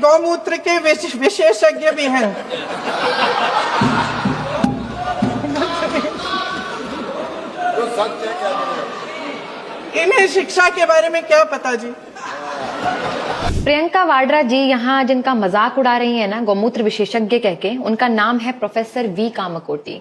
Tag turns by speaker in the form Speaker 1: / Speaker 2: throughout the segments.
Speaker 1: गौमूत्र के विशेषज्ञ भी हैं। इन्हें शिक्षा के बारे में क्या पता जी।
Speaker 2: प्रियंका वाड्रा जी यहाँ जिनका मजाक उड़ा रही है ना गौमूत्र विशेषज्ञ कह के, उनका नाम है प्रोफेसर वी कामकोटी।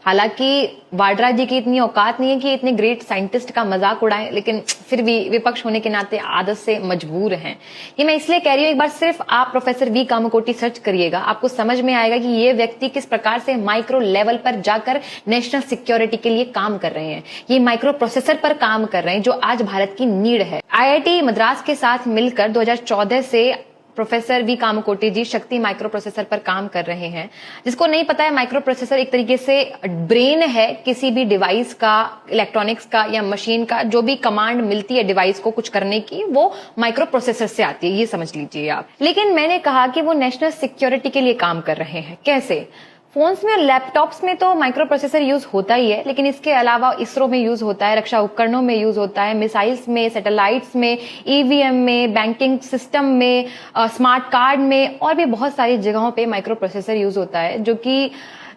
Speaker 2: हालांकि वाड्रा जी की इतनी औकात नहीं है कि इतने ग्रेट साइंटिस्ट का मजाक उड़ाएं, लेकिन फिर भी विपक्ष होने के नाते आदत से मजबूर हैं। ये मैं इसलिए कह रही हूँ, एक बार सिर्फ आप प्रोफेसर वी कामकोटी सर्च करिएगा, आपको समझ में आएगा कि ये व्यक्ति किस प्रकार से माइक्रो लेवल पर जाकर नेशनल सिक्योरिटी के लिए काम कर रहे हैं। ये माइक्रो प्रोसेसर पर काम कर रहे हैं जो आज भारत की नीड है। IIT मद्रास के साथ मिलकर 2014 से प्रोफेसर वी कामकोटी जी शक्ति माइक्रो प्रोसेसर पर काम कर रहे हैं। जिसको नहीं पता है, माइक्रो प्रोसेसर एक तरीके से ब्रेन है किसी भी डिवाइस का, इलेक्ट्रॉनिक्स का या मशीन का। जो भी कमांड मिलती है डिवाइस को कुछ करने की, वो माइक्रो प्रोसेसर से आती है, ये समझ लीजिए आप। लेकिन मैंने कहा कि वो नेशनल सिक्योरिटी के लिए काम कर रहे हैं। कैसे? फोन्स में और लैपटॉप्स में तो माइक्रो प्रोसेसर यूज होता ही है, लेकिन इसके अलावा इसरो में यूज होता है, रक्षा उपकरणों में यूज होता है, मिसाइल्स में, सैटेलाइट्स में, EVM में, बैंकिंग सिस्टम में, स्मार्ट कार्ड में और भी बहुत सारी जगहों पे माइक्रो प्रोसेसर यूज होता है, जो कि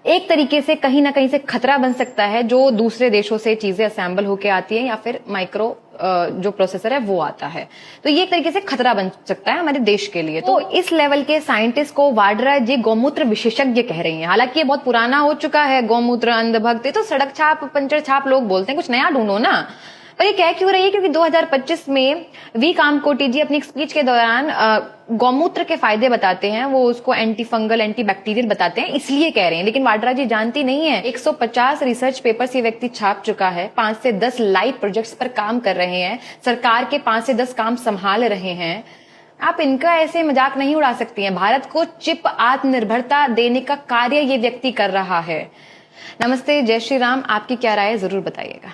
Speaker 2: एक तरीके से कहीं ना कहीं से खतरा बन सकता है जो दूसरे देशों से चीजें असेंबल होके आती है या फिर माइक्रो जो प्रोसेसर है वो आता है। तो ये एक तरीके से खतरा बन सकता है हमारे देश के लिए। तो इस लेवल के साइंटिस्ट को वाड्रा जी गौमूत्र विशेषज्ञ कह रही हैं। हालांकि ये बहुत पुराना हो चुका है, गौमूत्र, अंधभक्त, तो सड़क छाप, पंचर छाप लोग बोलते हैं, कुछ नया ढूंढो ना। पर ये कह क्यों रही है? क्योंकि 2025 में वी कामकोटी जी अपनी स्पीच के दौरान गौमूत्र के फायदे बताते हैं, वो उसको एंटी फंगल, एंटी बैक्टीरियल बताते हैं, इसलिए कह रहे हैं। लेकिन वाड्रा जी जानती नहीं है, 150 रिसर्च पेपर्स ये व्यक्ति छाप चुका है, 5 से 10 लाइव प्रोजेक्ट्स पर काम कर रहे हैं, सरकार के 5 से 10 काम संभाल रहे हैं। आप इनका ऐसे मजाक नहीं उड़ा सकती हैं। भारत को चिप आत्मनिर्भरता देने का कार्य ये व्यक्ति कर रहा है। नमस्ते, जय श्री राम। आपकी क्या राय है, जरूर बताइएगा।